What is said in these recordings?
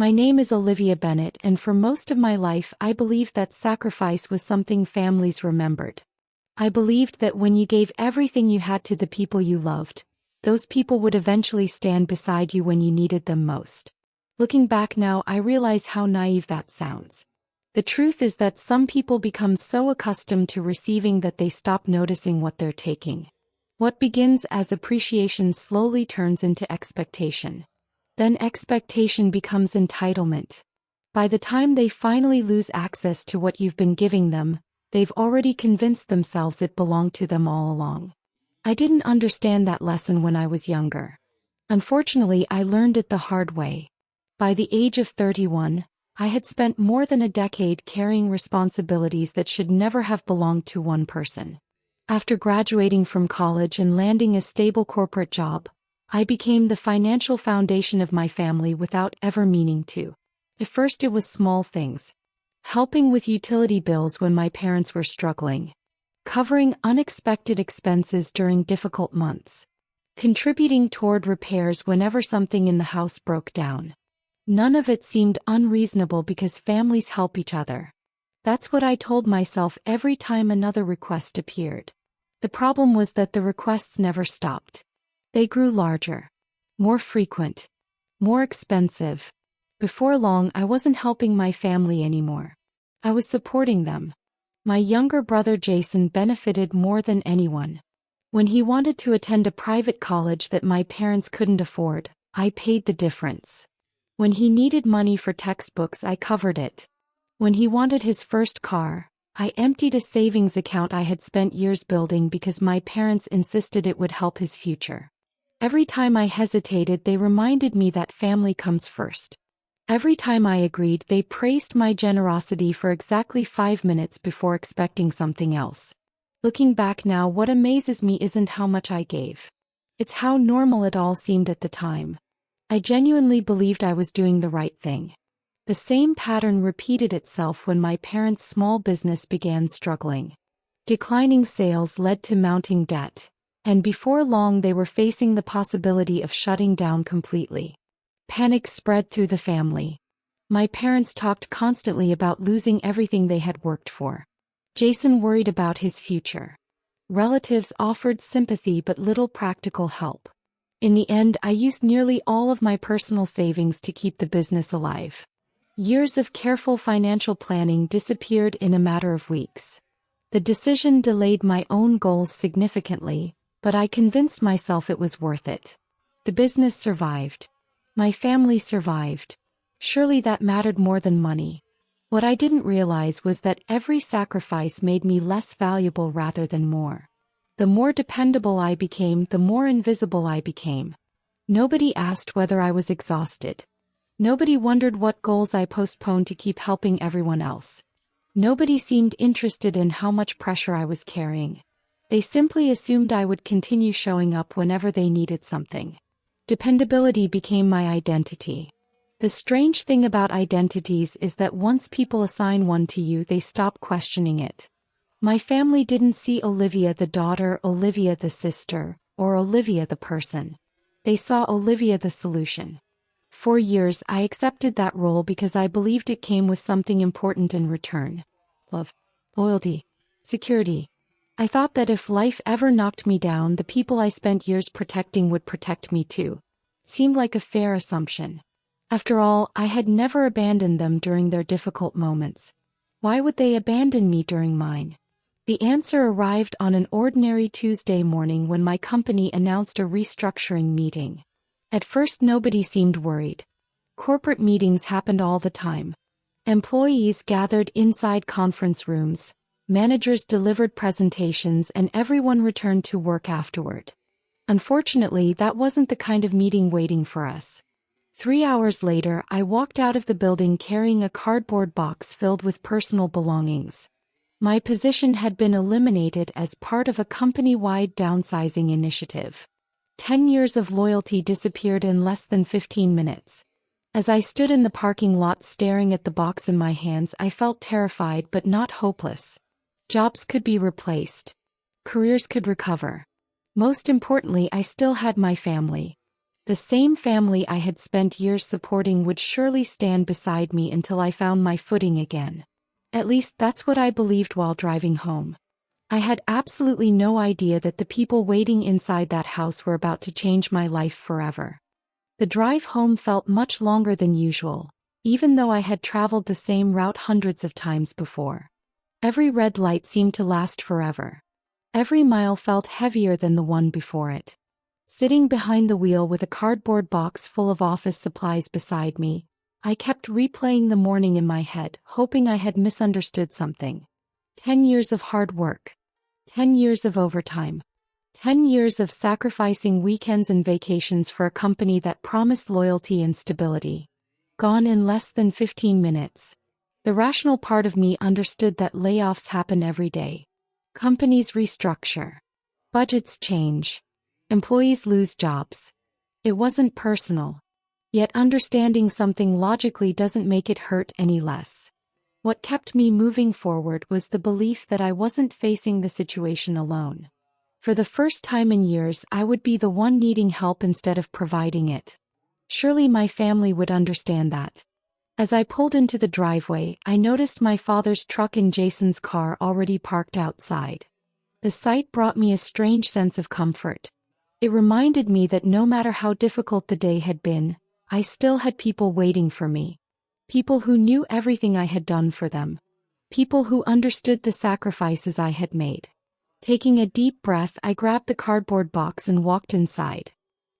My name is Olivia Bennett, and for most of my life I believed that sacrifice was something families remembered. I believed that when you gave everything you had to the people you loved, those people would eventually stand beside you when you needed them most. Looking back now, I realize how naive that sounds. The truth is that some people become so accustomed to receiving that they stop noticing what they're taking. What begins as appreciation slowly turns into expectation. Then expectation becomes entitlement. By the time they finally lose access to what you've been giving them, they've already convinced themselves it belonged to them all along. I didn't understand that lesson when I was younger. Unfortunately, I learned it the hard way. By the age of 31, I had spent more than a decade carrying responsibilities that should never have belonged to one person. After graduating from college and landing a stable corporate job, I became the financial foundation of my family without ever meaning to. At first it was small things. Helping with utility bills when my parents were struggling. Covering unexpected expenses during difficult months. Contributing toward repairs whenever something in the house broke down. None of it seemed unreasonable because families help each other. That's what I told myself every time another request appeared. The problem was that the requests never stopped. They grew larger, more frequent, more expensive. Before long, I wasn't helping my family anymore. I was supporting them. My younger brother Jason benefited more than anyone. When he wanted to attend a private college that my parents couldn't afford, I paid the difference. When he needed money for textbooks, I covered it. When he wanted his first car, I emptied a savings account I had spent years building because my parents insisted it would help his future. Every time I hesitated, they reminded me that family comes first. Every time I agreed, they praised my generosity for exactly 5 minutes before expecting something else. Looking back now, what amazes me isn't how much I gave. It's how normal it all seemed at the time. I genuinely believed I was doing the right thing. The same pattern repeated itself when my parents' small business began struggling. Declining sales led to mounting debt, and before long they were facing the possibility of shutting down completely. Panic spread through the family. My parents talked constantly about losing everything they had worked for. Jason worried about his future. Relatives offered sympathy but little practical help. In the end, I used nearly all of my personal savings to keep the business alive. Years of careful financial planning disappeared in a matter of weeks. The decision delayed my own goals significantly, but I convinced myself it was worth it. The business survived. My family survived. Surely that mattered more than money. What I didn't realize was that every sacrifice made me less valuable rather than more. The more dependable I became, the more invisible I became. Nobody asked whether I was exhausted. Nobody wondered what goals I postponed to keep helping everyone else. Nobody seemed interested in how much pressure I was carrying. They simply assumed I would continue showing up whenever they needed something. Dependability became my identity. The strange thing about identities is that once people assign one to you, they stop questioning it. My family didn't see Olivia the daughter, Olivia the sister, or Olivia the person. They saw Olivia the solution. For years, I accepted that role because I believed it came with something important in return. Love, loyalty, security. I thought that if life ever knocked me down, the people I spent years protecting would protect me too. Seemed like a fair assumption. After all, I had never abandoned them during their difficult moments. Why would they abandon me during mine? The answer arrived on an ordinary Tuesday morning when my company announced a restructuring meeting. At first, nobody seemed worried. Corporate meetings happened all the time. Employees gathered inside conference rooms, managers delivered presentations, and everyone returned to work afterward. Unfortunately, that wasn't the kind of meeting waiting for us. 3 hours later, I walked out of the building carrying a cardboard box filled with personal belongings. My position had been eliminated as part of a company-wide downsizing initiative. 10 years of loyalty disappeared in less than 15 minutes. As I stood in the parking lot staring at the box in my hands, I felt terrified but not hopeless. Jobs could be replaced. Careers could recover. Most importantly, I still had my family. The same family I had spent years supporting would surely stand beside me until I found my footing again. At least that's what I believed while driving home. I had absolutely no idea that the people waiting inside that house were about to change my life forever. The drive home felt much longer than usual, even though I had traveled the same route hundreds of times before. Every red light seemed to last forever. Every mile felt heavier than the one before it. Sitting behind the wheel with a cardboard box full of office supplies beside me, I kept replaying the morning in my head, hoping I had misunderstood something. 10 years of hard work. 10 years of overtime. 10 years of sacrificing weekends and vacations for a company that promised loyalty and stability. Gone in less than 15 minutes. The rational part of me understood that layoffs happen every day. Companies restructure. Budgets change. Employees lose jobs. It wasn't personal. Yet understanding something logically doesn't make it hurt any less. What kept me moving forward was the belief that I wasn't facing the situation alone. For the first time in years, I would be the one needing help instead of providing it. Surely my family would understand that. As I pulled into the driveway, I noticed my father's truck and Jason's car already parked outside. The sight brought me a strange sense of comfort. It reminded me that no matter how difficult the day had been, I still had people waiting for me. People who knew everything I had done for them. People who understood the sacrifices I had made. Taking a deep breath, I grabbed the cardboard box and walked inside.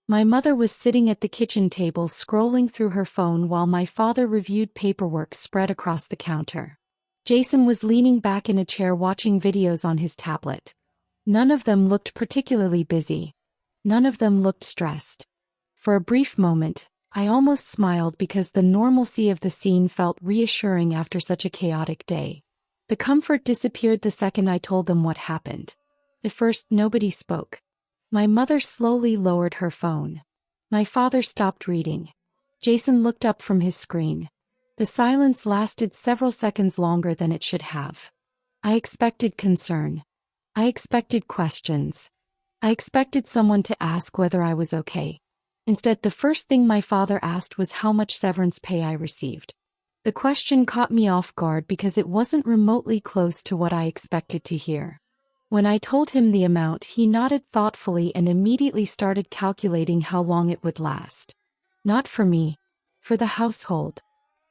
My mother was sitting at the kitchen table scrolling through her phone while my father reviewed paperwork spread across the counter. Jason was leaning back in a chair watching videos on his tablet. None of them looked particularly busy. None of them looked stressed. For a brief moment, I almost smiled because the normalcy of the scene felt reassuring after such a chaotic day. The comfort disappeared the second I told them what happened. At first, nobody spoke. My mother slowly lowered her phone. My father stopped reading. Jason looked up from his screen. The silence lasted several seconds longer than it should have. I expected concern. I expected questions. I expected someone to ask whether I was okay. Instead, the first thing my father asked was how much severance pay I received. The question caught me off guard because it wasn't remotely close to what I expected to hear. When I told him the amount, he nodded thoughtfully and immediately started calculating how long it would last. Not for me. For the household.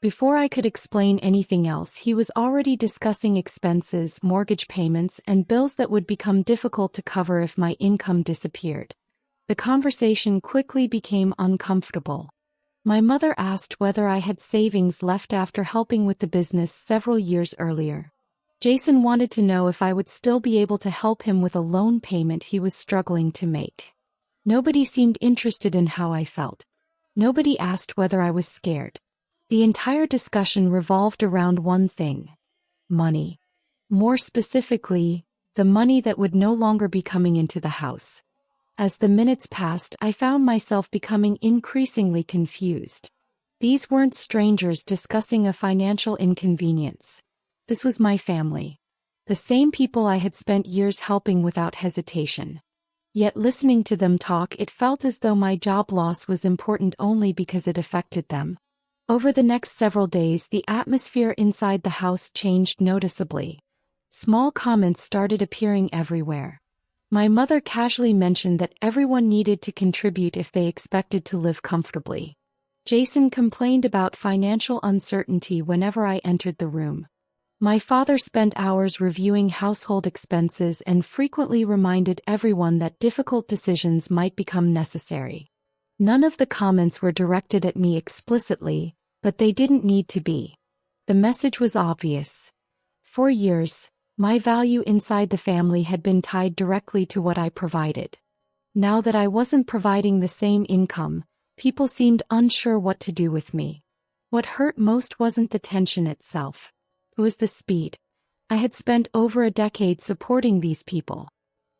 Before I could explain anything else, he was already discussing expenses, mortgage payments, and bills that would become difficult to cover if my income disappeared. The conversation quickly became uncomfortable. My mother asked whether I had savings left after helping with the business several years earlier. Jason wanted to know if I would still be able to help him with a loan payment he was struggling to make. Nobody seemed interested in how I felt. Nobody asked whether I was scared. The entire discussion revolved around one thing: money. More specifically, the money that would no longer be coming into the house. As the minutes passed, I found myself becoming increasingly confused. These weren't strangers discussing a financial inconvenience. This was my family. The same people I had spent years helping without hesitation. Yet listening to them talk, it felt as though my job loss was important only because it affected them. Over the next several days, the atmosphere inside the house changed noticeably. Small comments started appearing everywhere. My mother casually mentioned that everyone needed to contribute if they expected to live comfortably. Jason complained about financial uncertainty whenever I entered the room. My father spent hours reviewing household expenses and frequently reminded everyone that difficult decisions might become necessary. None of the comments were directed at me explicitly, but they didn't need to be. The message was obvious. For years, my value inside the family had been tied directly to what I provided. Now that I wasn't providing the same income, people seemed unsure what to do with me. What hurt most wasn't the tension itself. It was the speed. I had spent over a decade supporting these people.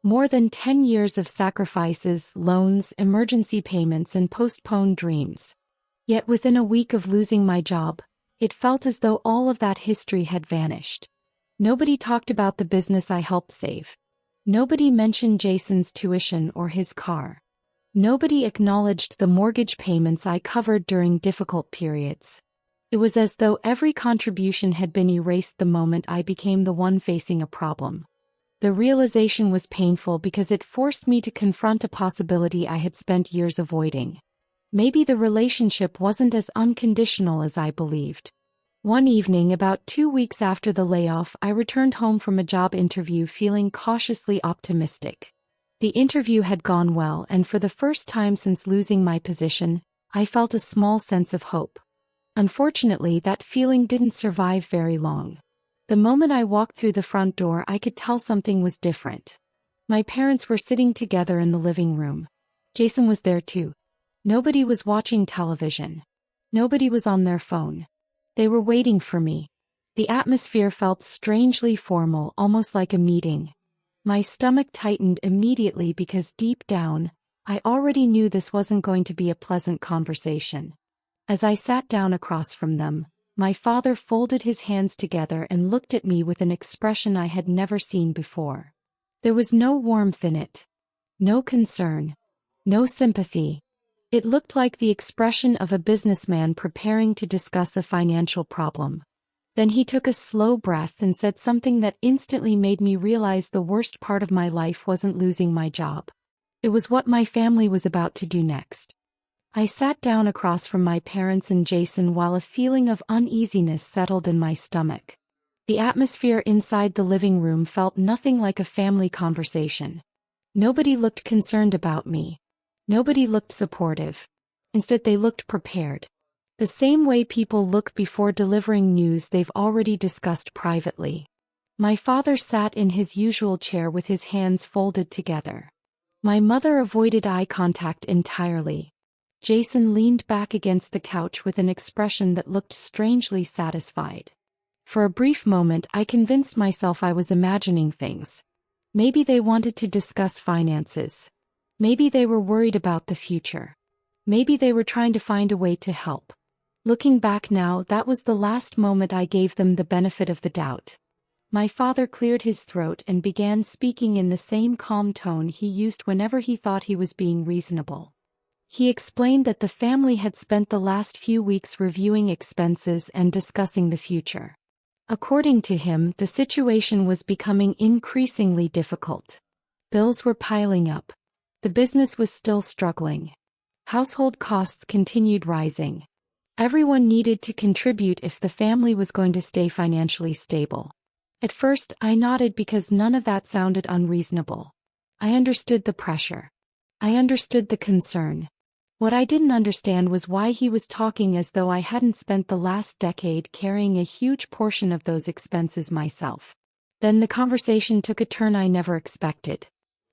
More than 10 years of sacrifices, loans, emergency payments, and postponed dreams. Yet within a week of losing my job, it felt as though all of that history had vanished. Nobody talked about the business I helped save. Nobody mentioned Jason's tuition or his car. Nobody acknowledged the mortgage payments I covered during difficult periods. It was as though every contribution had been erased the moment I became the one facing a problem. The realization was painful because it forced me to confront a possibility I had spent years avoiding. Maybe the relationship wasn't as unconditional as I believed. One evening, about 2 weeks after the layoff, I returned home from a job interview feeling cautiously optimistic. The interview had gone well, and for the first time since losing my position, I felt a small sense of hope. Unfortunately, that feeling didn't survive very long. The moment I walked through the front door, I could tell something was different. My parents were sitting together in the living room. Jason was there too. Nobody was watching television. Nobody was on their phone. They were waiting for me. The atmosphere felt strangely formal, almost like a meeting. My stomach tightened immediately because deep down, I already knew this wasn't going to be a pleasant conversation. As I sat down across from them, my father folded his hands together and looked at me with an expression I had never seen before. There was no warmth in it. No concern. No sympathy. It looked like the expression of a businessman preparing to discuss a financial problem. Then he took a slow breath and said something that instantly made me realize the worst part of my life wasn't losing my job. It was what my family was about to do next. I sat down across from my parents and Jason while a feeling of uneasiness settled in my stomach. The atmosphere inside the living room felt nothing like a family conversation. Nobody looked concerned about me. Nobody looked supportive. Instead, they looked prepared. The same way people look before delivering news they've already discussed privately. My father sat in his usual chair with his hands folded together. My mother avoided eye contact entirely. Jason leaned back against the couch with an expression that looked strangely satisfied. For a brief moment, I convinced myself I was imagining things. Maybe they wanted to discuss finances. Maybe they were worried about the future. Maybe they were trying to find a way to help. Looking back now, that was the last moment I gave them the benefit of the doubt. My father cleared his throat and began speaking in the same calm tone he used whenever he thought he was being reasonable. He explained that the family had spent the last few weeks reviewing expenses and discussing the future. According to him, the situation was becoming increasingly difficult. Bills were piling up. The business was still struggling. Household costs continued rising. Everyone needed to contribute if the family was going to stay financially stable. At first, I nodded because none of that sounded unreasonable. I understood the pressure. I understood the concern. What I didn't understand was why he was talking as though I hadn't spent the last decade carrying a huge portion of those expenses myself. Then the conversation took a turn I never expected.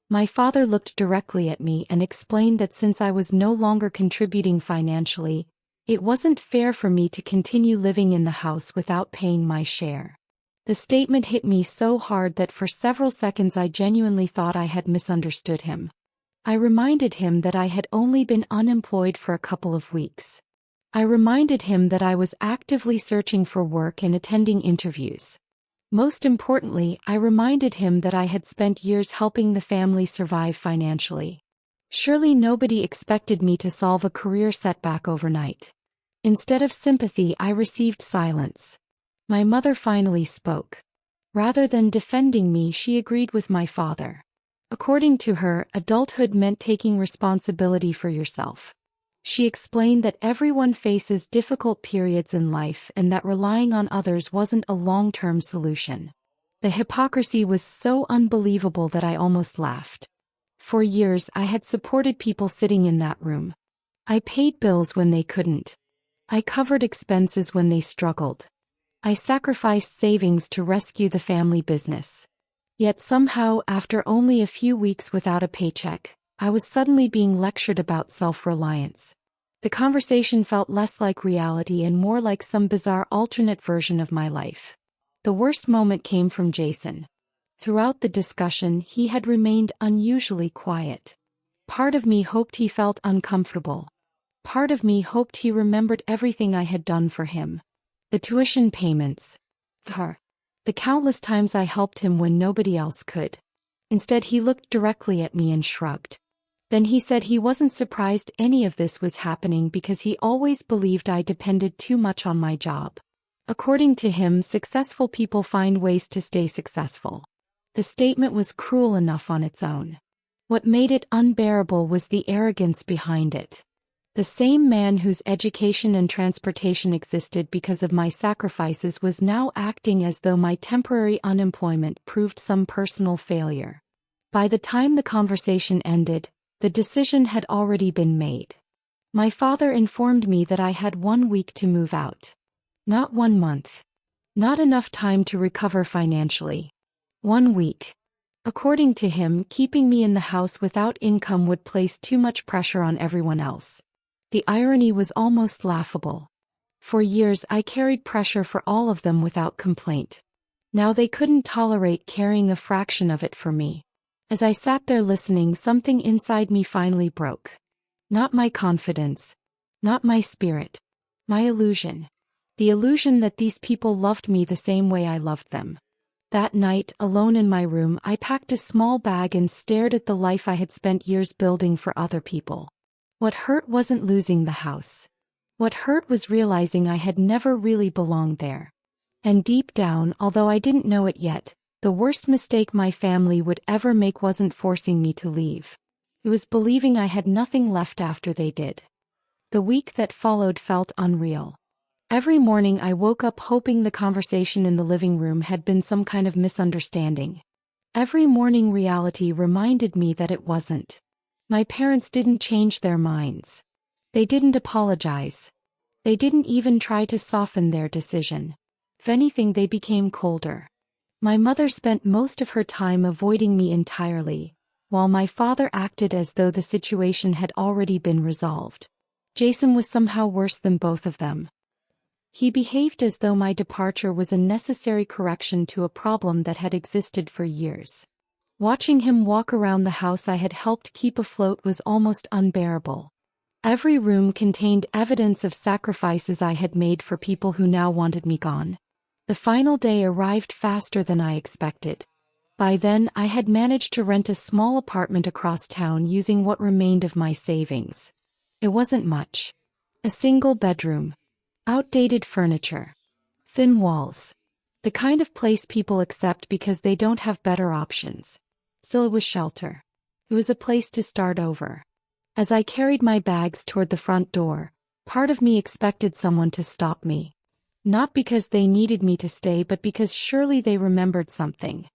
My father looked directly at me and explained that since I was no longer contributing financially, it wasn't fair for me to continue living in the house without paying my share. The statement hit me so hard that for several seconds I genuinely thought I had misunderstood him. I reminded him that I had only been unemployed for a couple of weeks. I reminded him that I was actively searching for work and attending interviews. Most importantly, I reminded him that I had spent years helping the family survive financially. Surely nobody expected me to solve a career setback overnight. Instead of sympathy, I received silence. My mother finally spoke. Rather than defending me, she agreed with my father. According to her, adulthood meant taking responsibility for yourself. She explained that everyone faces difficult periods in life and that relying on others wasn't a long-term solution. The hypocrisy was so unbelievable that I almost laughed. For years, I had supported people sitting in that room. I paid bills when they couldn't. I covered expenses when they struggled. I sacrificed savings to rescue the family business. Yet somehow, after only a few weeks without a paycheck, I was suddenly being lectured about self-reliance. The conversation felt less like reality and more like some bizarre alternate version of my life. The worst moment came from Jason. Throughout the discussion, he had remained unusually quiet. Part of me hoped he felt uncomfortable. Part of me hoped he remembered everything I had done for him. The tuition payments. The countless times I helped him when nobody else could. Instead, he looked directly at me and shrugged. Then he said he wasn't surprised any of this was happening because he always believed I depended too much on my job. According to him, successful people find ways to stay successful. The statement was cruel enough on its own. What made it unbearable was the arrogance behind it. The same man whose education and transportation existed because of my sacrifices was now acting as though my temporary unemployment proved some personal failure. By the time the conversation ended, the decision had already been made. My father informed me that I had 1 week to move out. Not 1 month. Not enough time to recover financially. 1 week. According to him, keeping me in the house without income would place too much pressure on everyone else. The irony was almost laughable. For years I carried pressure for all of them without complaint. Now they couldn't tolerate carrying a fraction of it for me. As I sat there listening, something inside me finally broke. Not my confidence. Not my spirit. My illusion. The illusion that these people loved me the same way I loved them. That night, alone in my room, I packed a small bag and stared at the life I had spent years building for other people. What hurt wasn't losing the house. What hurt was realizing I had never really belonged there. And deep down, although I didn't know it yet, the worst mistake my family would ever make wasn't forcing me to leave. It was believing I had nothing left after they did. The week that followed felt unreal. Every morning I woke up hoping the conversation in the living room had been some kind of misunderstanding. Every morning reality reminded me that it wasn't. My parents didn't change their minds. They didn't apologize. They didn't even try to soften their decision. If anything, they became colder. My mother spent most of her time avoiding me entirely, while my father acted as though the situation had already been resolved. Jason was somehow worse than both of them. He behaved as though my departure was a necessary correction to a problem that had existed for years. Watching him walk around the house I had helped keep afloat was almost unbearable. Every room contained evidence of sacrifices I had made for people who now wanted me gone. The final day arrived faster than I expected. By then, I had managed to rent a small apartment across town using what remained of my savings. It wasn't much. A single bedroom. Outdated furniture. Thin walls. The kind of place people accept because they don't have better options. Still, it was shelter. It was a place to start over. As I carried my bags toward the front door, part of me expected someone to stop me. Not because they needed me to stay, but because surely they remembered something.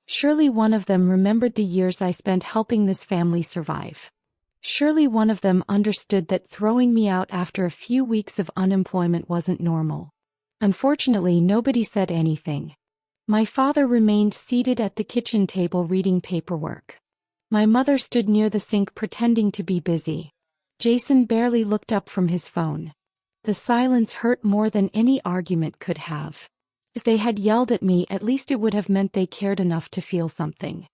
Surely one of them remembered the years I spent helping this family survive. Surely one of them understood that throwing me out after a few weeks of unemployment wasn't normal. Unfortunately, nobody said anything. My father remained seated at the kitchen table reading paperwork. My mother stood near the sink pretending to be busy. Jason barely looked up from his phone. The silence hurt more than any argument could have. If they had yelled at me, at least it would have meant they cared enough to feel something.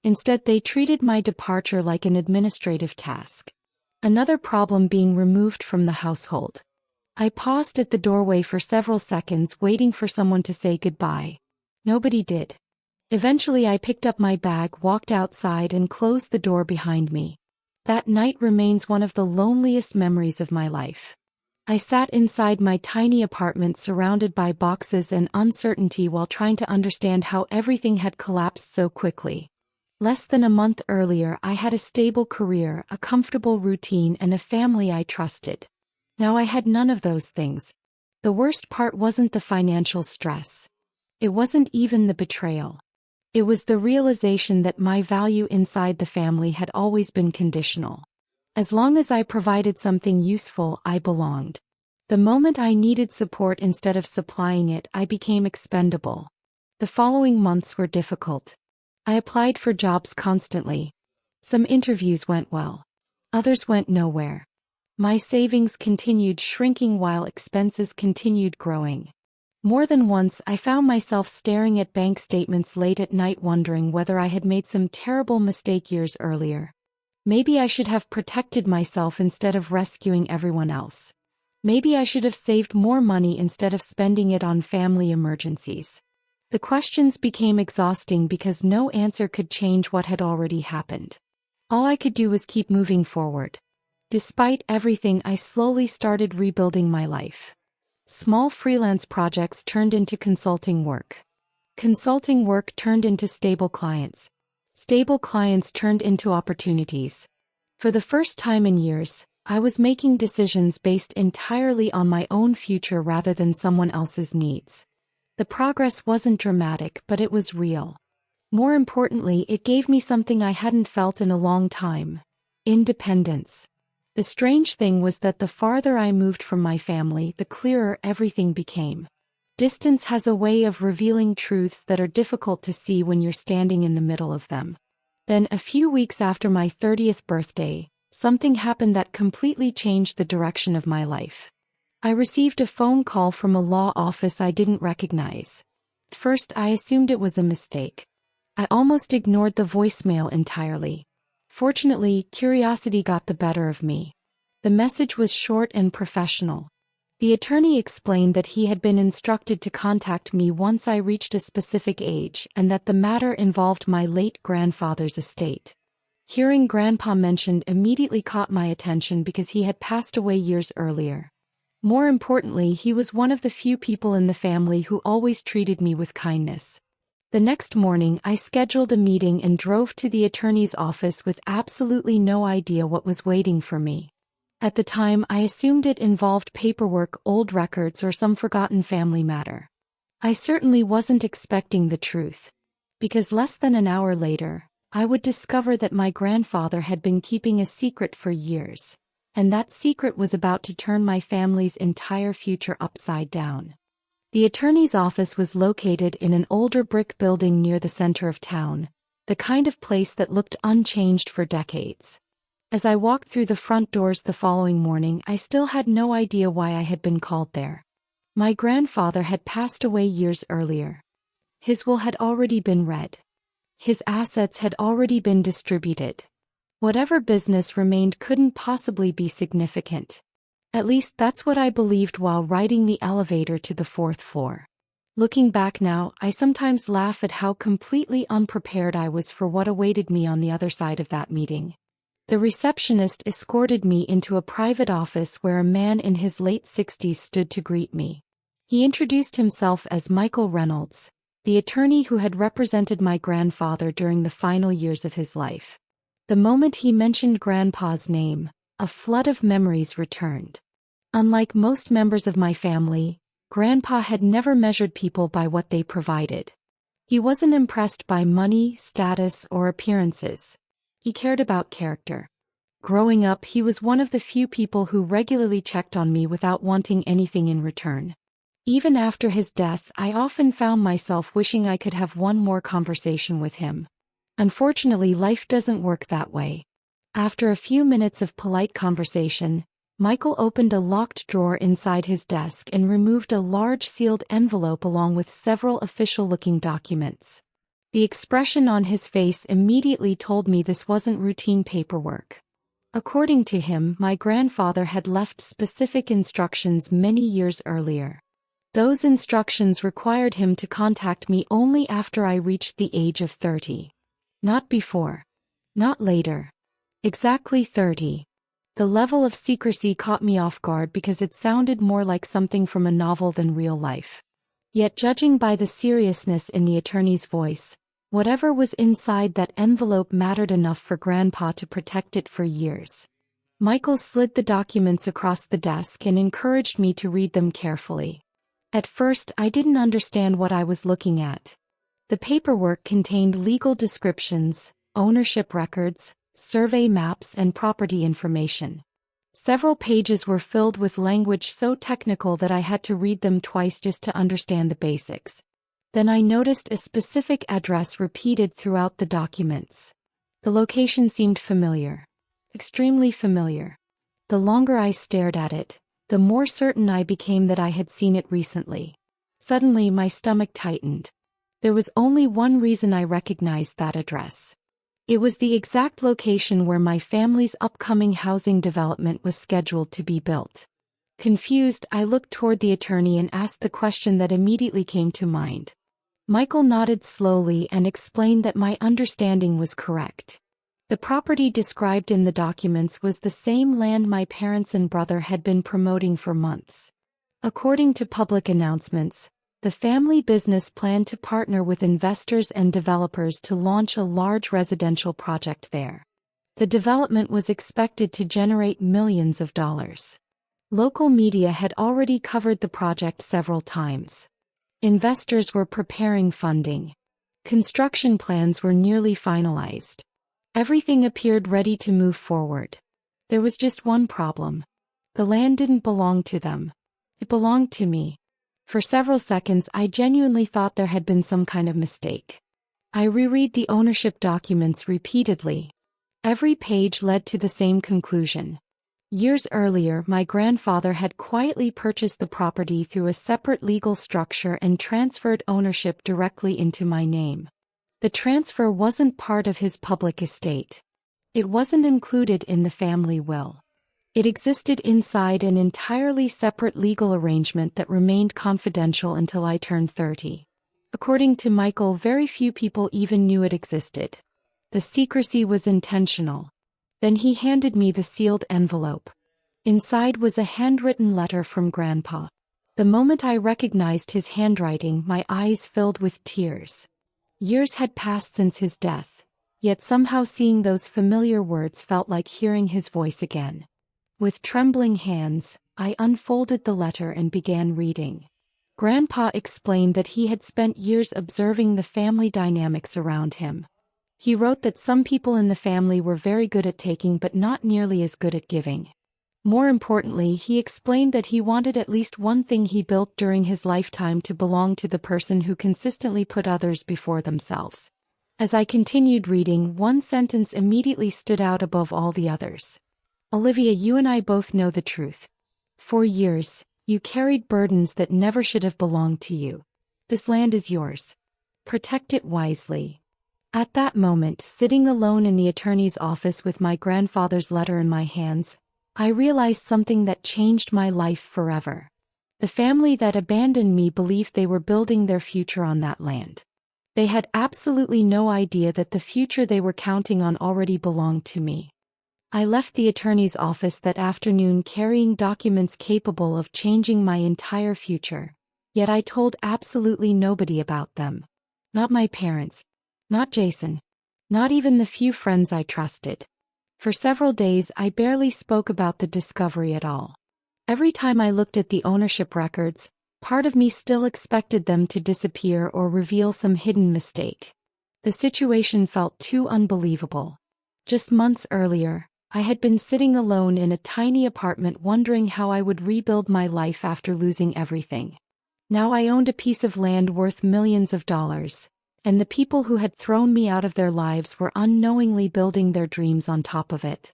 Instead, they treated my departure like an administrative task. Another problem being removed from the household. I paused at the doorway for several seconds, waiting for someone to say goodbye. Nobody did. Eventually I picked up my bag, walked outside, and closed the door behind me. That night remains one of the loneliest memories of my life. I sat inside my tiny apartment surrounded by boxes and uncertainty while trying to understand how everything had collapsed so quickly. Less than a month earlier, I had a stable career, a comfortable routine, and a family I trusted. Now I had none of those things. The worst part wasn't the financial stress. It wasn't even the betrayal. It was the realization that my value inside the family had always been conditional. As long as I provided something useful, I belonged. The moment I needed support instead of supplying it, I became expendable. The following months were difficult. I applied for jobs constantly. Some interviews went well. Others went nowhere. My savings continued shrinking while expenses continued growing. More than once I found myself staring at bank statements late at night, wondering whether I had made some terrible mistake years earlier. Maybe I should have protected myself instead of rescuing everyone else. Maybe I should have saved more money instead of spending it on family emergencies. The questions became exhausting because no answer could change what had already happened. All I could do was keep moving forward. Despite everything, I slowly started rebuilding my life. Small freelance projects turned into consulting work. Consulting work turned into stable clients. Stable clients turned into opportunities. For the first time in years, I was making decisions based entirely on my own future rather than someone else's needs. The progress wasn't dramatic, but it was real. More importantly, it gave me something I hadn't felt in a long time: independence. The strange thing was that the farther I moved from my family, the clearer everything became. Distance has a way of revealing truths that are difficult to see when you're standing in the middle of them. Then, a few weeks after my 30th birthday, something happened that completely changed the direction of my life. I received a phone call from a law office I didn't recognize. At first, I assumed it was a mistake. I almost ignored the voicemail entirely. Fortunately, curiosity got the better of me. The message was short and professional. The attorney explained that he had been instructed to contact me once I reached a specific age and that the matter involved my late grandfather's estate. Hearing Grandpa mentioned immediately caught my attention because he had passed away years earlier. More importantly, he was one of the few people in the family who always treated me with kindness. The next morning, I scheduled a meeting and drove to the attorney's office with absolutely no idea what was waiting for me. At the time, I assumed it involved paperwork, old records, or some forgotten family matter. I certainly wasn't expecting the truth, because less than an hour later, I would discover that my grandfather had been keeping a secret for years, and that secret was about to turn my family's entire future upside down. The attorney's office was located in an older brick building near the center of town, the kind of place that looked unchanged for decades. As I walked through the front doors the following morning, I still had no idea why I had been called there. My grandfather had passed away years earlier. His will had already been read. His assets had already been distributed. Whatever business remained couldn't possibly be significant. At least that's what I believed while riding the elevator to the 4th floor. Looking back now, I sometimes laugh at how completely unprepared I was for what awaited me on the other side of that meeting. The receptionist escorted me into a private office where a man in his late 60s stood to greet me. He introduced himself as Michael Reynolds, the attorney who had represented my grandfather during the final years of his life. The moment he mentioned Grandpa's name, a flood of memories returned. Unlike most members of my family, Grandpa had never measured people by what they provided. He wasn't impressed by money, status, or appearances. He cared about character. Growing up, he was one of the few people who regularly checked on me without wanting anything in return. Even after his death, I often found myself wishing I could have one more conversation with him. Unfortunately, life doesn't work that way. After a few minutes of polite conversation, Michael opened a locked drawer inside his desk and removed a large sealed envelope along with several official-looking documents. The expression on his face immediately told me this wasn't routine paperwork. According to him, my grandfather had left specific instructions many years earlier. Those instructions required him to contact me only after I reached the age of 30. Not before. Not later. Exactly 30. The level of secrecy caught me off guard because it sounded more like something from a novel than real life. Yet judging by the seriousness in the attorney's voice, whatever was inside that envelope mattered enough for Grandpa to protect it for years. Michael slid the documents across the desk and encouraged me to read them carefully. At first, I didn't understand what I was looking at. The paperwork contained legal descriptions, ownership records, survey maps, and property information. Several pages were filled with language so technical that I had to read them twice just to understand the basics. Then I noticed a specific address repeated throughout the documents. The location seemed familiar. Extremely familiar. The longer I stared at it, the more certain I became that I had seen it recently. Suddenly my stomach tightened. There was only one reason I recognized that address. It was the exact location where my family's upcoming housing development was scheduled to be built. Confused, I looked toward the attorney and asked the question that immediately came to mind. Michael nodded slowly and explained that my understanding was correct. The property described in the documents was the same land my parents and brother had been promoting for months. According to public announcements, the family business planned to partner with investors and developers to launch a large residential project there. The development was expected to generate millions of dollars. Local media had already covered the project several times. Investors were preparing funding. Construction plans were nearly finalized. Everything appeared ready to move forward. There was just one problem. The land didn't belong to them. It belonged to me. For several seconds I genuinely thought there had been some kind of mistake. I reread the ownership documents repeatedly. Every page led to the same conclusion. Years earlier, my grandfather had quietly purchased the property through a separate legal structure and transferred ownership directly into my name. The transfer wasn't part of his public estate. It wasn't included in the family will. It existed inside an entirely separate legal arrangement that remained confidential until I turned 30. According to Michael, very few people even knew it existed. The secrecy was intentional. Then he handed me the sealed envelope. Inside was a handwritten letter from Grandpa. The moment I recognized his handwriting, my eyes filled with tears. Years had passed since his death, yet somehow seeing those familiar words felt like hearing his voice again. With trembling hands, I unfolded the letter and began reading. Grandpa explained that he had spent years observing the family dynamics around him. He wrote that some people in the family were very good at taking but not nearly as good at giving. More importantly, he explained that he wanted at least one thing he built during his lifetime to belong to the person who consistently put others before themselves. As I continued reading, one sentence immediately stood out above all the others. Olivia, you and I both know the truth. For years, you carried burdens that never should have belonged to you. This land is yours. Protect it wisely. At that moment, sitting alone in the attorney's office with my grandfather's letter in my hands, I realized something that changed my life forever. The family that abandoned me believed they were building their future on that land. They had absolutely no idea that the future they were counting on already belonged to me. I left the attorney's office that afternoon carrying documents capable of changing my entire future. Yet I told absolutely nobody about them. Not my parents. Not Jason. Not even the few friends I trusted. For several days I barely spoke about the discovery at all. Every time I looked at the ownership records, part of me still expected them to disappear or reveal some hidden mistake. The situation felt too unbelievable. Just months earlier, I had been sitting alone in a tiny apartment wondering how I would rebuild my life after losing everything. Now I owned a piece of land worth millions of dollars, and the people who had thrown me out of their lives were unknowingly building their dreams on top of it.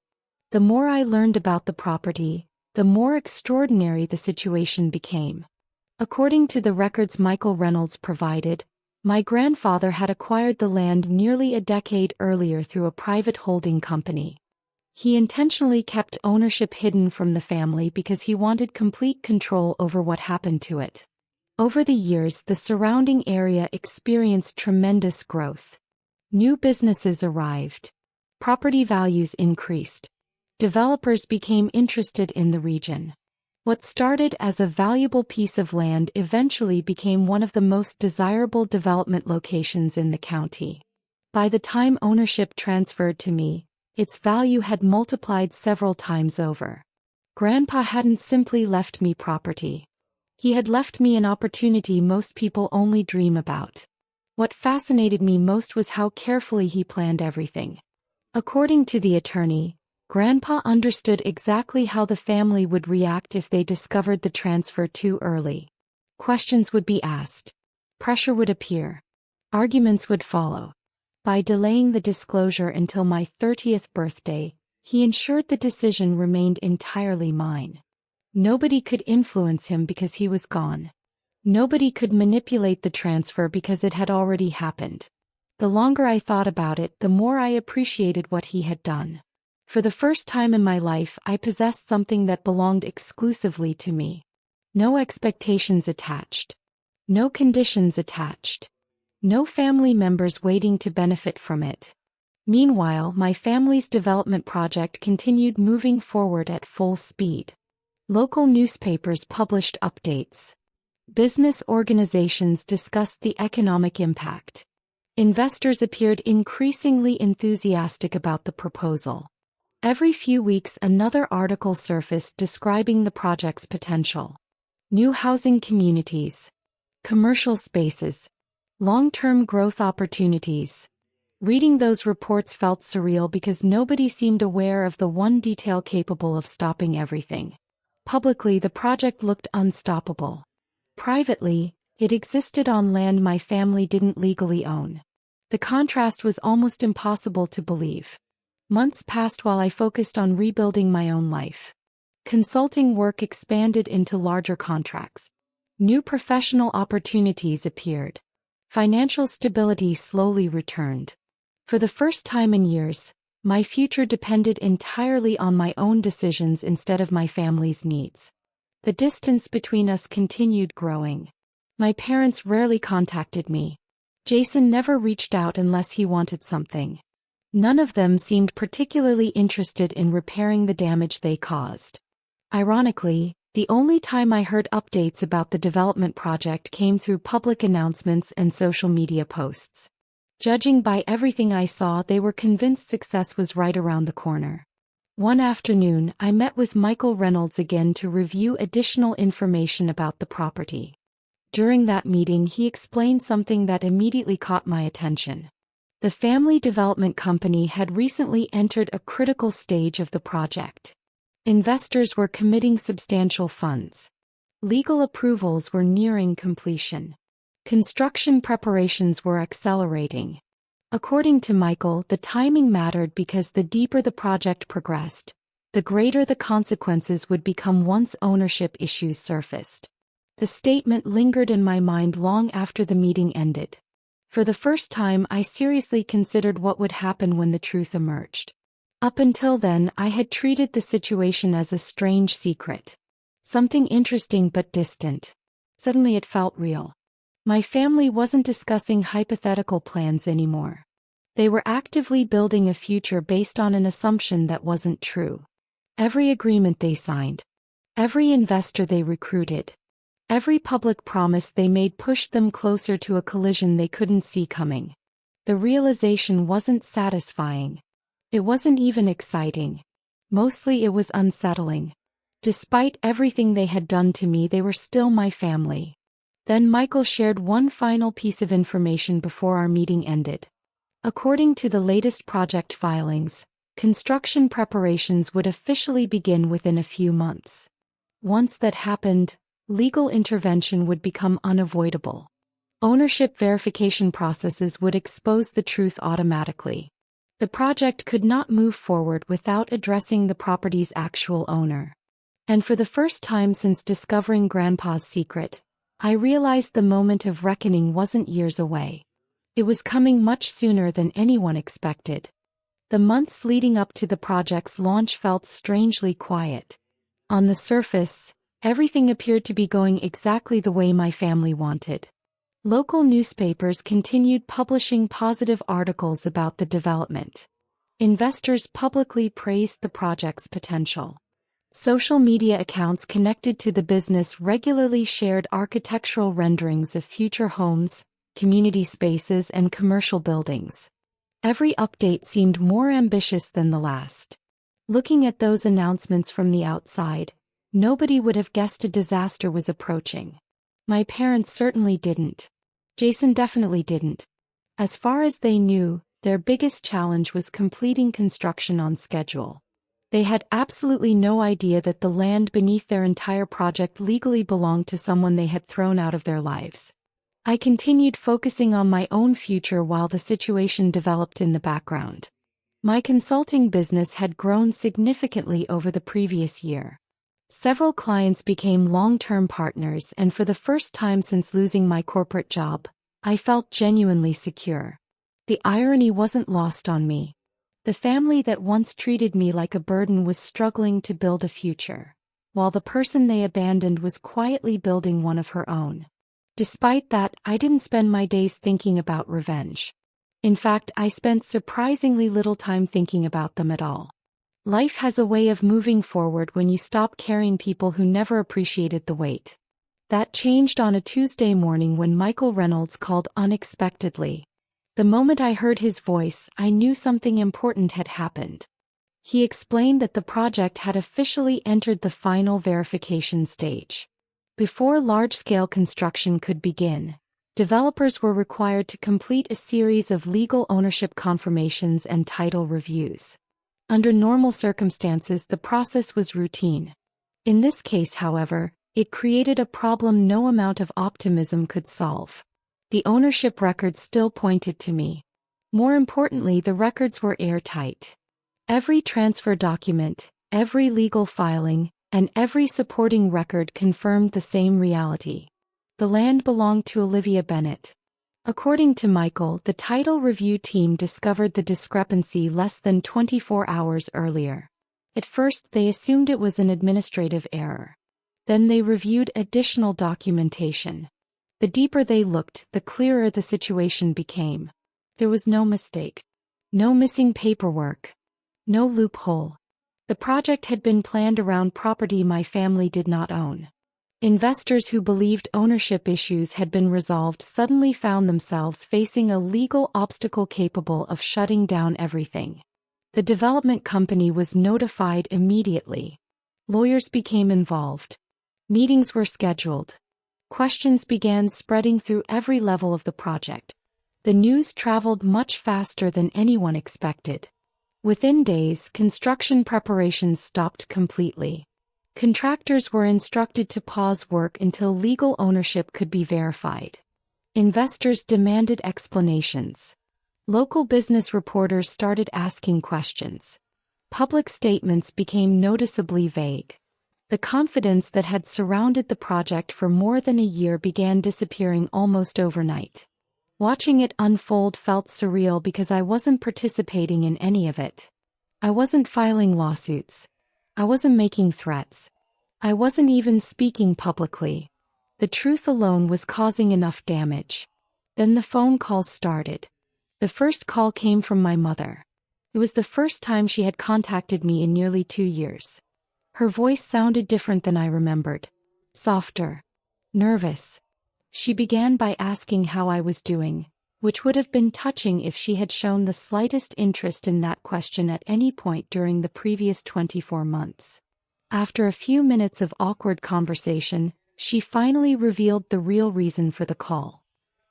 The more I learned about the property, the more extraordinary the situation became. According to the records Michael Reynolds provided, my grandfather had acquired the land nearly a decade earlier through a private holding company. He intentionally kept ownership hidden from the family because he wanted complete control over what happened to it. Over the years, the surrounding area experienced tremendous growth. New businesses arrived. Property values increased. Developers became interested in the region. What started as a valuable piece of land eventually became one of the most desirable development locations in the county. By the time ownership transferred to me, its value had multiplied several times over. Grandpa hadn't simply left me property. He had left me an opportunity most people only dream about. What fascinated me most was how carefully he planned everything. According to the attorney, Grandpa understood exactly how the family would react if they discovered the transfer too early. Questions would be asked. Pressure would appear. Arguments would follow. By delaying the disclosure until my 30th birthday, he ensured the decision remained entirely mine. Nobody could influence him because he was gone. Nobody could manipulate the transfer because it had already happened. The longer I thought about it, the more I appreciated what he had done. For the first time in my life, I possessed something that belonged exclusively to me. No expectations attached. No conditions attached. No family members waiting to benefit from it. Meanwhile, my family's development project continued moving forward at full speed. Local newspapers published updates. Business organizations discussed the economic impact. Investors appeared increasingly enthusiastic about the proposal. Every few weeks, another article surfaced describing the project's potential. New housing communities, commercial spaces, long-term growth opportunities. Reading those reports felt surreal because nobody seemed aware of the one detail capable of stopping everything. Publicly, the project looked unstoppable. Privately, it existed on land my family didn't legally own. The contrast was almost impossible to believe. Months passed while I focused on rebuilding my own life. Consulting work expanded into larger contracts. New professional opportunities appeared. Financial stability slowly returned. For the first time in years, my future depended entirely on my own decisions instead of my family's needs. The distance between us continued growing. My parents rarely contacted me. Jason never reached out unless he wanted something. None of them seemed particularly interested in repairing the damage they caused. Ironically, the only time I heard updates about the development project came through public announcements and social media posts. Judging by everything I saw, they were convinced success was right around the corner. One afternoon, I met with Michael Reynolds again to review additional information about the property. During that meeting, he explained something that immediately caught my attention. The family development company had recently entered a critical stage of the project. Investors were committing substantial funds. Legal approvals were nearing completion. Construction preparations were accelerating. According to Michael, the timing mattered because the deeper the project progressed, the greater the consequences would become once ownership issues surfaced. The statement lingered in my mind long after the meeting ended. For the first time, I seriously considered what would happen when the truth emerged. Up until then, I had treated the situation as a strange secret. Something interesting but distant. Suddenly it felt real. My family wasn't discussing hypothetical plans anymore. They were actively building a future based on an assumption that wasn't true. Every agreement they signed, every investor they recruited, every public promise they made pushed them closer to a collision they couldn't see coming. The realization wasn't satisfying. It wasn't even exciting. Mostly it was unsettling. Despite everything they had done to me, they were still my family. Then Michael shared one final piece of information before our meeting ended. According to the latest project filings, construction preparations would officially begin within a few months. Once that happened, legal intervention would become unavoidable. Ownership verification processes would expose the truth automatically. The project could not move forward without addressing the property's actual owner. And for the first time since discovering Grandpa's secret, I realized the moment of reckoning wasn't years away. It was coming much sooner than anyone expected. The months leading up to the project's launch felt strangely quiet. On the surface, everything appeared to be going exactly the way my family wanted. Local newspapers continued publishing positive articles about the development. Investors publicly praised the project's potential. Social media accounts connected to the business regularly shared architectural renderings of future homes, community spaces, and commercial buildings. Every update seemed more ambitious than the last. Looking at those announcements from the outside, nobody would have guessed a disaster was approaching. My parents certainly didn't. Jason definitely didn't. As far as they knew, their biggest challenge was completing construction on schedule. They had absolutely no idea that the land beneath their entire project legally belonged to someone they had thrown out of their lives. I continued focusing on my own future while the situation developed in the background. My consulting business had grown significantly over the previous year. Several clients became long-term partners, and for the first time since losing my corporate job, I felt genuinely secure. The irony wasn't lost on me. The family that once treated me like a burden was struggling to build a future, while the person they abandoned was quietly building one of her own. Despite that, I didn't spend my days thinking about revenge. In fact, I spent surprisingly little time thinking about them at all. Life has a way of moving forward when you stop carrying people who never appreciated the wait. That changed on a Tuesday morning when Michael Reynolds called unexpectedly. The moment I heard his voice, I knew something important had happened. He explained that the project had officially entered the final verification stage. Before large-scale construction could begin, developers were required to complete a series of legal ownership confirmations and title reviews. Under normal circumstances, the process was routine. In this case, however, it created a problem no amount of optimism could solve. The ownership records still pointed to me. More importantly, the records were airtight. Every transfer document, every legal filing, and every supporting record confirmed the same reality. The land belonged to Olivia Bennett. According to Michael, the title review team discovered the discrepancy less than 24 hours earlier. At first, they assumed it was an administrative error. Then they reviewed additional documentation. The deeper they looked, the clearer the situation became. There was no mistake. No missing paperwork. No loophole. The project had been planned around property my family did not own. Investors who believed ownership issues had been resolved suddenly found themselves facing a legal obstacle capable of shutting down everything. The development company was notified immediately. Lawyers became involved. Meetings were scheduled. Questions began spreading through every level of the project. The news traveled much faster than anyone expected. Within days, construction preparations stopped completely. Contractors were instructed to pause work until legal ownership could be verified. Investors demanded explanations. Local business reporters started asking questions. Public statements became noticeably vague. The confidence that had surrounded the project for more than a year began disappearing almost overnight. Watching it unfold felt surreal because I wasn't participating in any of it. I wasn't filing lawsuits. I wasn't making threats. I wasn't even speaking publicly. The truth alone was causing enough damage. Then the phone calls started. The first call came from my mother. It was the first time she had contacted me in nearly 2 years. Her voice sounded different than I remembered. Softer. Nervous. She began by asking how I was doing, which would have been touching if she had shown the slightest interest in that question at any point during the previous 24 months. After a few minutes of awkward conversation, she finally revealed the real reason for the call.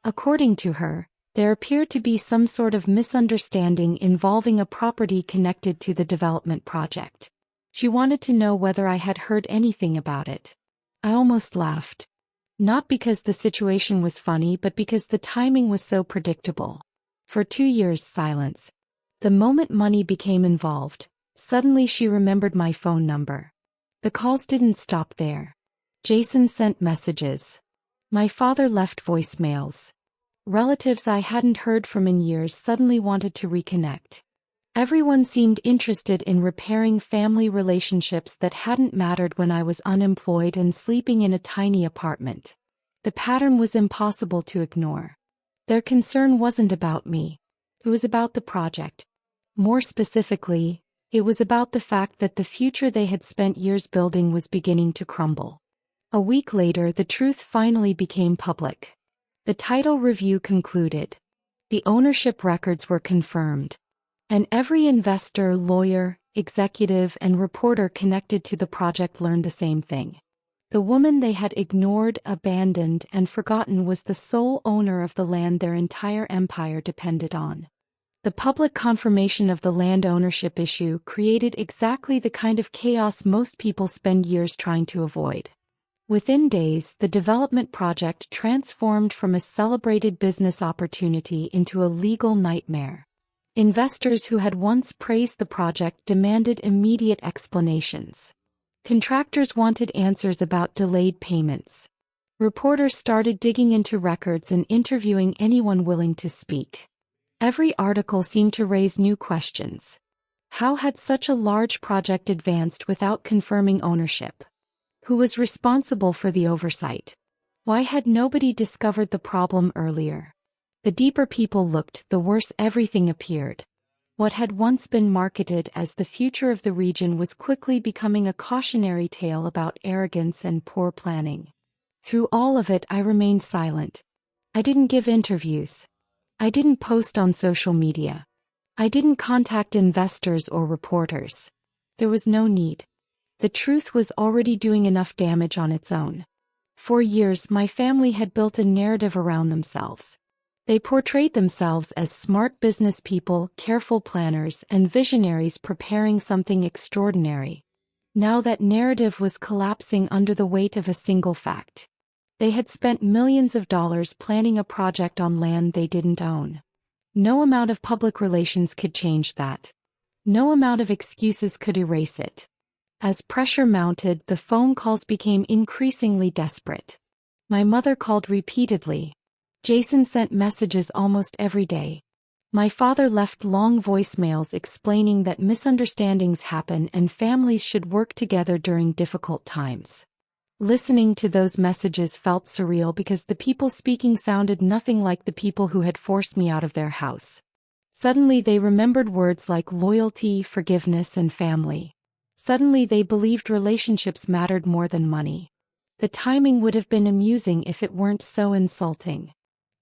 According to her, there appeared to be some sort of misunderstanding involving a property connected to the development project. She wanted to know whether I had heard anything about it. I almost laughed. Not because the situation was funny, but because the timing was so predictable. For 2 years, silence. The moment money became involved, suddenly she remembered my phone number. The calls didn't stop there. Jason sent messages. My father left voicemails. Relatives I hadn't heard from in years suddenly wanted to reconnect. Everyone seemed interested in repairing family relationships that hadn't mattered when I was unemployed and sleeping in a tiny apartment. The pattern was impossible to ignore. Their concern wasn't about me. It was about the project. More specifically, it was about the fact that the future they had spent years building was beginning to crumble. A week later, the truth finally became public. The title review concluded. The ownership records were confirmed. And every investor, lawyer, executive, and reporter connected to the project learned the same thing. The woman they had ignored, abandoned, and forgotten was the sole owner of the land their entire empire depended on. The public confirmation of the land ownership issue created exactly the kind of chaos most people spend years trying to avoid. Within days, the development project transformed from a celebrated business opportunity into a legal nightmare. Investors who had once praised the project demanded immediate explanations. Contractors wanted answers about delayed payments. Reporters started digging into records and interviewing anyone willing to speak. Every article seemed to raise new questions. How had such a large project advanced without confirming ownership? Who was responsible for the oversight? Why had nobody discovered the problem earlier? The deeper people looked, the worse everything appeared. What had once been marketed as the future of the region was quickly becoming a cautionary tale about arrogance and poor planning. Through all of it, I remained silent. I didn't give interviews. I didn't post on social media. I didn't contact investors or reporters. There was no need. The truth was already doing enough damage on its own. For years, my family had built a narrative around themselves. They portrayed themselves as smart business people, careful planners, and visionaries preparing something extraordinary. Now that narrative was collapsing under the weight of a single fact. They had spent millions of dollars planning a project on land they didn't own. No amount of public relations could change that. No amount of excuses could erase it. As pressure mounted, the phone calls became increasingly desperate. My mother called repeatedly. Jason sent messages almost every day. My father left long voicemails explaining that misunderstandings happen and families should work together during difficult times. Listening to those messages felt surreal because the people speaking sounded nothing like the people who had forced me out of their house. Suddenly they remembered words like loyalty, forgiveness, and family. Suddenly they believed relationships mattered more than money. The timing would have been amusing if it weren't so insulting.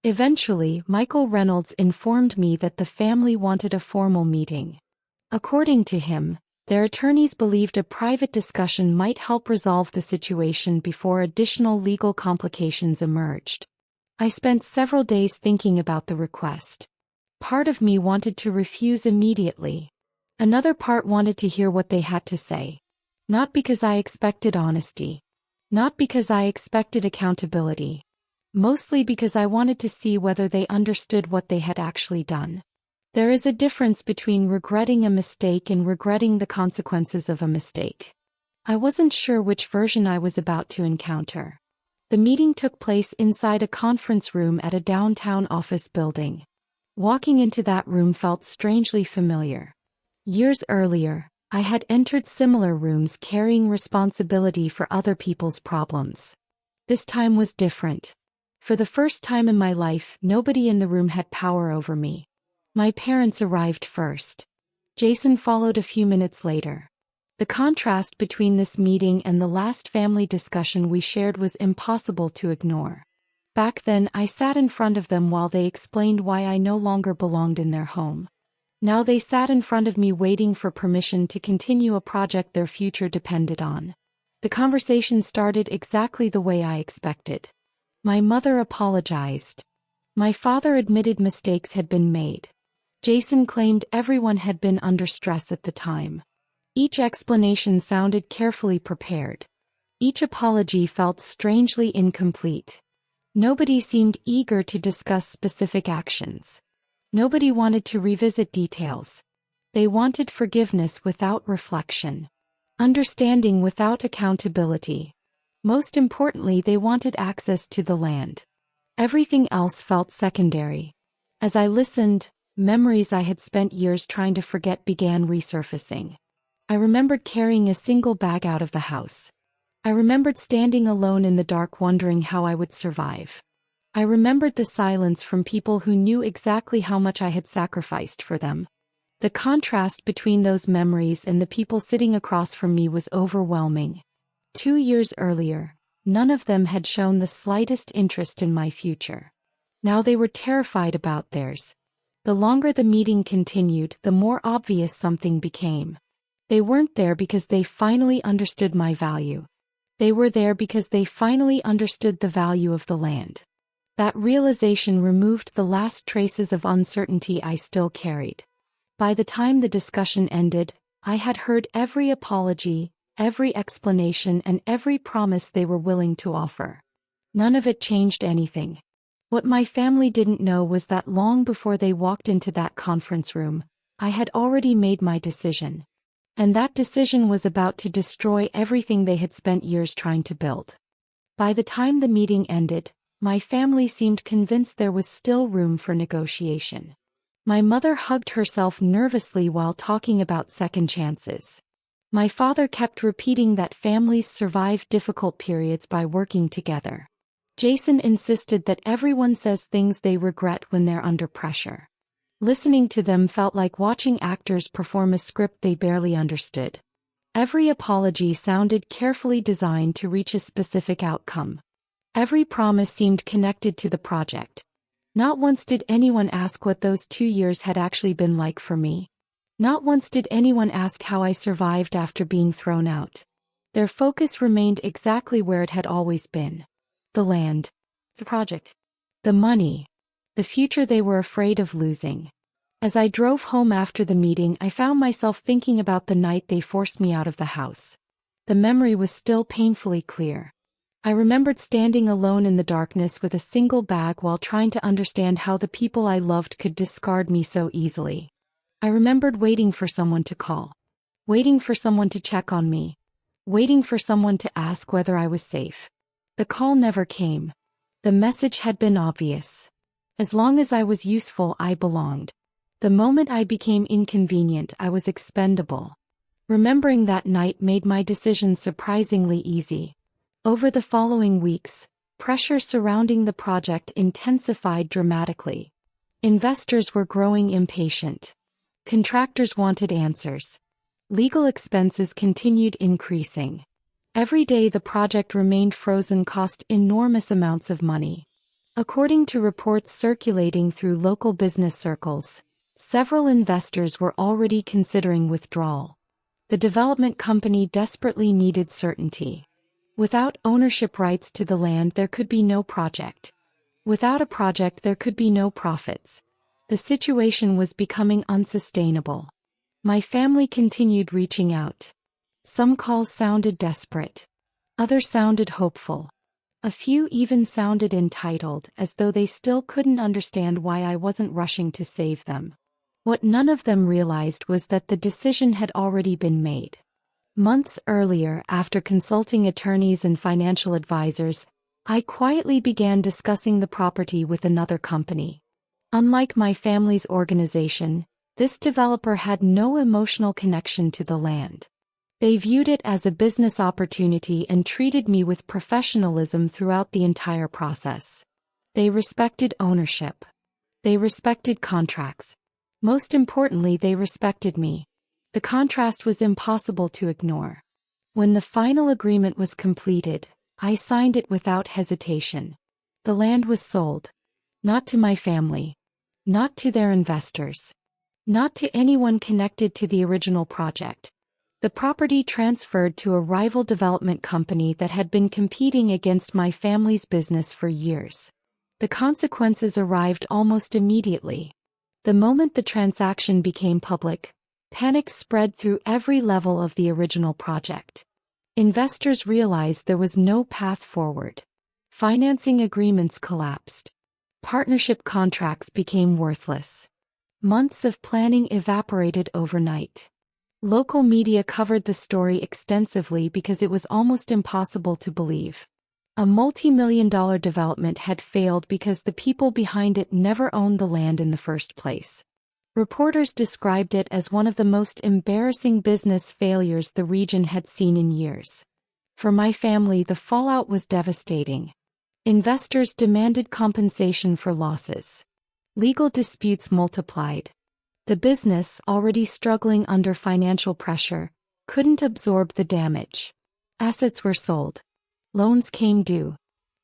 Eventually, Michael Reynolds informed me that the family wanted a formal meeting. According to him, their attorneys believed a private discussion might help resolve the situation before additional legal complications emerged. I spent several days thinking about the request. Part of me wanted to refuse immediately. Another part wanted to hear what they had to say. Not because I expected honesty. Not because I expected accountability. Mostly because I wanted to see whether they understood what they had actually done. There is a difference between regretting a mistake and regretting the consequences of a mistake. I wasn't sure which version I was about to encounter. The meeting took place inside a conference room at a downtown office building. Walking into that room felt strangely familiar. Years earlier, I had entered similar rooms carrying responsibility for other people's problems. This time was different. For the first time in my life, nobody in the room had power over me. My parents arrived first. Jason followed a few minutes later. The contrast between this meeting and the last family discussion we shared was impossible to ignore. Back then, I sat in front of them while they explained why I no longer belonged in their home. Now they sat in front of me waiting for permission to continue a project their future depended on. The conversation started exactly the way I expected. My mother apologized. My father admitted mistakes had been made. Jason claimed everyone had been under stress at the time. Each explanation sounded carefully prepared. Each apology felt strangely incomplete. Nobody seemed eager to discuss specific actions. Nobody wanted to revisit details. They wanted forgiveness without reflection. Understanding without accountability. Most importantly, they wanted access to the land. Everything else felt secondary. As I listened, memories I had spent years trying to forget began resurfacing. I remembered carrying a single bag out of the house. I remembered standing alone in the dark wondering how I would survive. I remembered the silence from people who knew exactly how much I had sacrificed for them. The contrast between those memories and the people sitting across from me was overwhelming. 2 years earlier, none of them had shown the slightest interest in my future. Now they were terrified about theirs. The longer the meeting continued, the more obvious something became. They weren't there because they finally understood my value. They were there because they finally understood the value of the land. That realization removed the last traces of uncertainty I still carried. By the time the discussion ended, I had heard every apology, every explanation, and every promise they were willing to offer. None of it changed anything. What my family didn't know was that long before they walked into that conference room, I had already made my decision. And that decision was about to destroy everything they had spent years trying to build. By the time the meeting ended, my family seemed convinced there was still room for negotiation. My mother hugged herself nervously while talking about second chances. My father kept repeating that families survive difficult periods by working together. Jason insisted that everyone says things they regret when they're under pressure. Listening to them felt like watching actors perform a script they barely understood. Every apology sounded carefully designed to reach a specific outcome. Every promise seemed connected to the project. Not once did anyone ask what those 2 years had actually been like for me. Not once did anyone ask how I survived after being thrown out. Their focus remained exactly where it had always been. The land. The project. The money. The future they were afraid of losing. As I drove home after the meeting, I found myself thinking about the night they forced me out of the house. The memory was still painfully clear. I remembered standing alone in the darkness with a single bag while trying to understand how the people I loved could discard me so easily. I remembered waiting for someone to call. Waiting for someone to check on me. Waiting for someone to ask whether I was safe. The call never came. The message had been obvious. As long as I was useful, I belonged. The moment I became inconvenient, I was expendable. Remembering that night made my decision surprisingly easy. Over the following weeks, pressure surrounding the project intensified dramatically. Investors were growing impatient. Contractors wanted answers. Legal expenses continued increasing. Every day the project remained frozen cost enormous amounts of money. According to reports circulating through local business circles, several investors were already considering withdrawal. The development company desperately needed certainty. Without ownership rights to the land, there could be no project. Without a project, there could be no profits. The situation was becoming unsustainable. My family continued reaching out. Some calls sounded desperate. Others sounded hopeful. A few even sounded entitled, as though they still couldn't understand why I wasn't rushing to save them. What none of them realized was that the decision had already been made. Months earlier, after consulting attorneys and financial advisors, I quietly began discussing the property with another company. Unlike my family's organization, this developer had no emotional connection to the land. They viewed it as a business opportunity and treated me with professionalism throughout the entire process. They respected ownership. They respected contracts. Most importantly, they respected me. The contrast was impossible to ignore. When the final agreement was completed, I signed it without hesitation. The land was sold. Not to my family. Not to their investors. Not to anyone connected to the original project. The property transferred to a rival development company that had been competing against my family's business for years. The consequences arrived almost immediately. The moment the transaction became public, panic spread through every level of the original project. Investors realized there was no path forward. Financing agreements collapsed. Partnership contracts became worthless. Months of planning evaporated overnight. Local media covered the story extensively because it was almost impossible to believe. A multi-million-dollar development had failed because the people behind it never owned the land in the first place. Reporters described it as one of the most embarrassing business failures the region had seen in years. For my family, the fallout was devastating. Investors demanded compensation for losses. Legal disputes multiplied. The business, already struggling under financial pressure, couldn't absorb the damage. Assets were sold. Loans came due.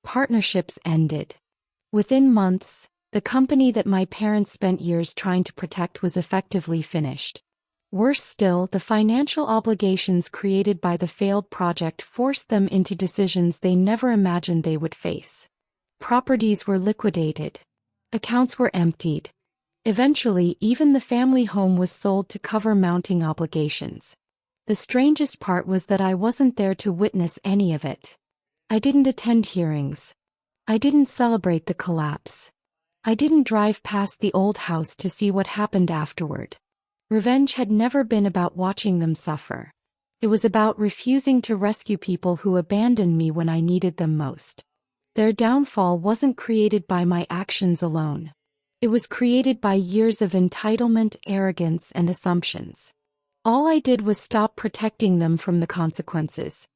Partnerships ended. Within months, the company that my parents spent years trying to protect was effectively finished. Worse still, the financial obligations created by the failed project forced them into decisions they never imagined they would face. Properties were liquidated. Accounts were emptied. Eventually, even the family home was sold to cover mounting obligations. The strangest part was that I wasn't there to witness any of it. I didn't attend hearings. I didn't celebrate the collapse. I didn't drive past the old house to see what happened afterward. Revenge had never been about watching them suffer. It was about refusing to rescue people who abandoned me when I needed them most. Their downfall wasn't created by my actions alone. It was created by years of entitlement, arrogance, and assumptions. All I did was stop protecting them from the consequences.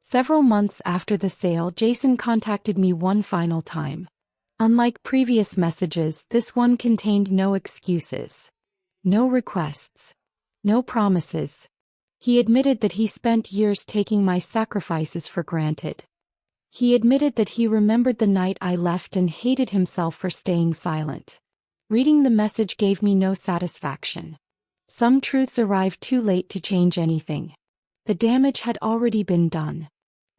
Several months after the sale, Jason contacted me one final time. Unlike previous messages, this one contained no excuses. No requests. No promises. He admitted that he spent years taking my sacrifices for granted. He admitted that he remembered the night I left and hated himself for staying silent. Reading the message gave me no satisfaction. Some truths arrived too late to change anything. The damage had already been done.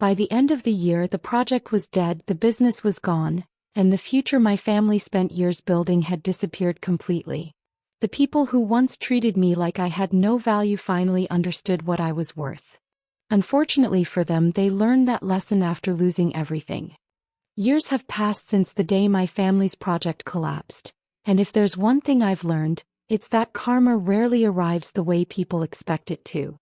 By the end of the year, the project was dead, the business was gone, and the future my family spent years building had disappeared completely. The people who once treated me like I had no value finally understood what I was worth. Unfortunately for them, they learned that lesson after losing everything. Years have passed since the day my family's project collapsed, and if there's one thing I've learned, it's that karma rarely arrives the way people expect it to.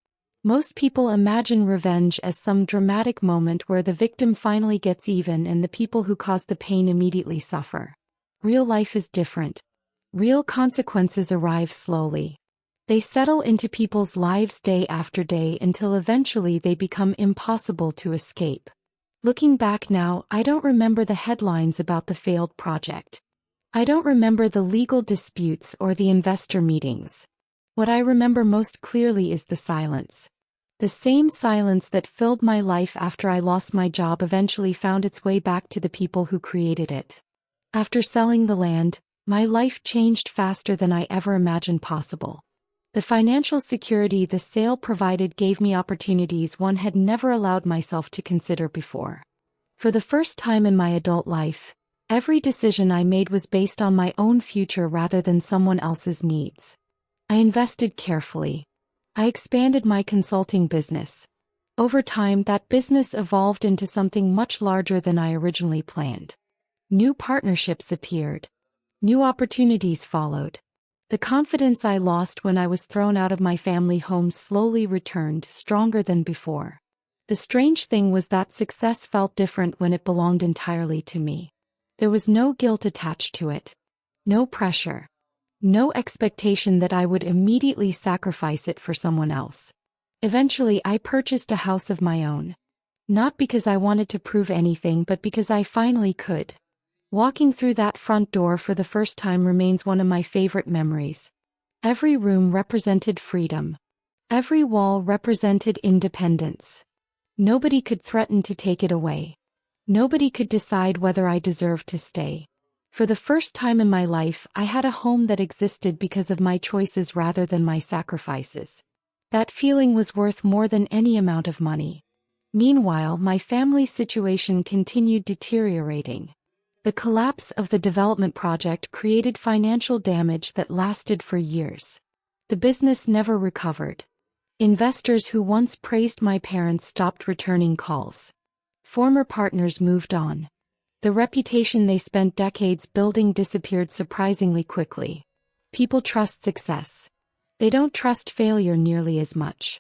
Most people imagine revenge as some dramatic moment where the victim finally gets even and the people who caused the pain immediately suffer. Real life is different. Real consequences arrive slowly. They settle into people's lives day after day until eventually they become impossible to escape. Looking back now, I don't remember the headlines about the failed project. I don't remember the legal disputes or the investor meetings. What I remember most clearly is the silence. The same silence that filled my life after I lost my job eventually found its way back to the people who created it. After selling the land, my life changed faster than I ever imagined possible. The financial security the sale provided gave me opportunities one had never allowed myself to consider before. For the first time in my adult life, every decision I made was based on my own future rather than someone else's needs. I invested carefully. I expanded my consulting business. Over time, that business evolved into something much larger than I originally planned. New partnerships appeared. New opportunities followed. The confidence I lost when I was thrown out of my family home slowly returned, stronger than before. The strange thing was that success felt different when it belonged entirely to me. There was no guilt attached to it. No pressure. No expectation that I would immediately sacrifice it for someone else. Eventually, I purchased a house of my own. Not because I wanted to prove anything, but because I finally could. Walking through that front door for the first time remains one of my favorite memories. Every room represented freedom. Every wall represented independence. Nobody could threaten to take it away. Nobody could decide whether I deserved to stay. For the first time in my life, I had a home that existed because of my choices rather than my sacrifices. That feeling was worth more than any amount of money. Meanwhile, my family's situation continued deteriorating. The collapse of the development project created financial damage that lasted for years. The business never recovered. Investors who once praised my parents stopped returning calls. Former partners moved on. The reputation they spent decades building disappeared surprisingly quickly. People trust success. They don't trust failure nearly as much.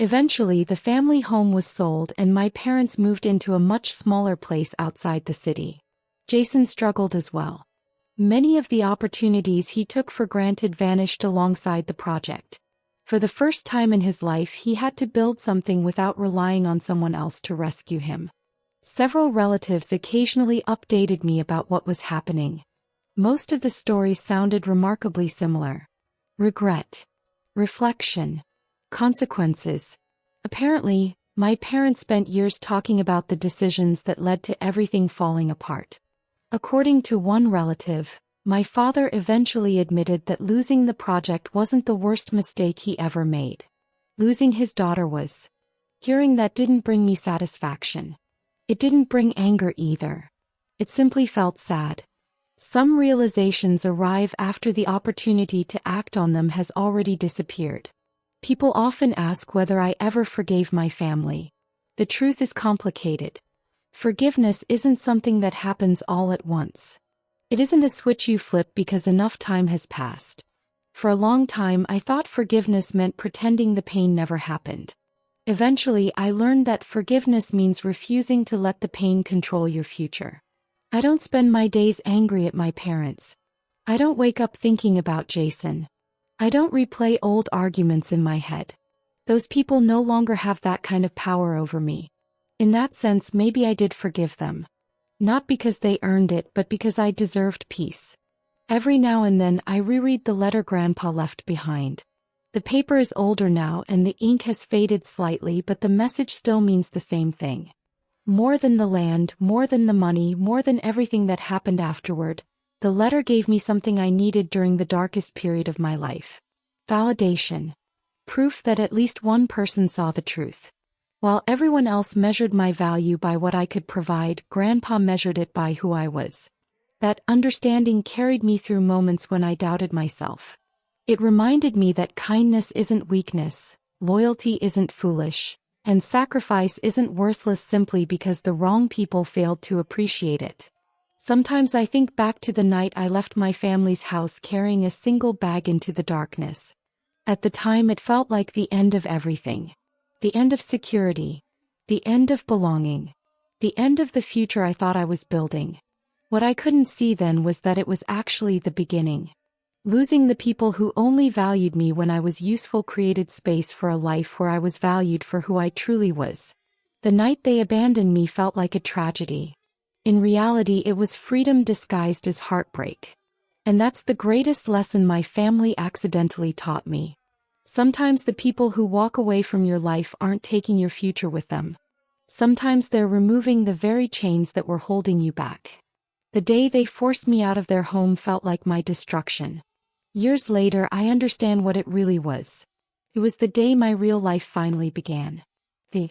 Eventually, the family home was sold and my parents moved into a much smaller place outside the city. Jason struggled as well. Many of the opportunities he took for granted vanished alongside the project. For the first time in his life, he had to build something without relying on someone else to rescue him. Several relatives occasionally updated me about what was happening. Most of the stories sounded remarkably similar. Regret. Reflection. Consequences. Apparently, my parents spent years talking about the decisions that led to everything falling apart. According to one relative, my father eventually admitted that losing the project wasn't the worst mistake he ever made. Losing his daughter was. Hearing that didn't bring me satisfaction. It didn't bring anger either. It simply felt sad. Some realizations arrive after the opportunity to act on them has already disappeared. People often ask whether I ever forgave my family. The truth is complicated. Forgiveness isn't something that happens all at once. It isn't a switch you flip because enough time has passed. For a long time, I thought forgiveness meant pretending the pain never happened. Eventually, I learned that forgiveness means refusing to let the pain control your future. I don't spend my days angry at my parents. I don't wake up thinking about Jason. I don't replay old arguments in my head. Those people no longer have that kind of power over me. In that sense, maybe I did forgive them. Not because they earned it, but because I deserved peace. Every now and then I reread the letter Grandpa left behind. The paper is older now and the ink has faded slightly, but the message still means the same thing. More than the land, more than the money, more than everything that happened afterward, the letter gave me something I needed during the darkest period of my life. Validation. Proof that at least one person saw the truth. While everyone else measured my value by what I could provide, Grandpa measured it by who I was. That understanding carried me through moments when I doubted myself. It reminded me that kindness isn't weakness, loyalty isn't foolish, and sacrifice isn't worthless simply because the wrong people failed to appreciate it. Sometimes I think back to the night I left my family's house carrying a single bag into the darkness. At the time it felt like the end of everything. The end of security. The end of belonging. The end of the future I thought I was building. What I couldn't see then was that it was actually the beginning. Losing the people who only valued me when I was useful created space for a life where I was valued for who I truly was. The night they abandoned me felt like a tragedy. In reality, it was freedom disguised as heartbreak. And that's the greatest lesson my family accidentally taught me. Sometimes the people who walk away from your life aren't taking your future with them. Sometimes they're removing the very chains that were holding you back. The day they forced me out of their home felt like my destruction. Years later, I understand what it really was. It was the day my real life finally began. The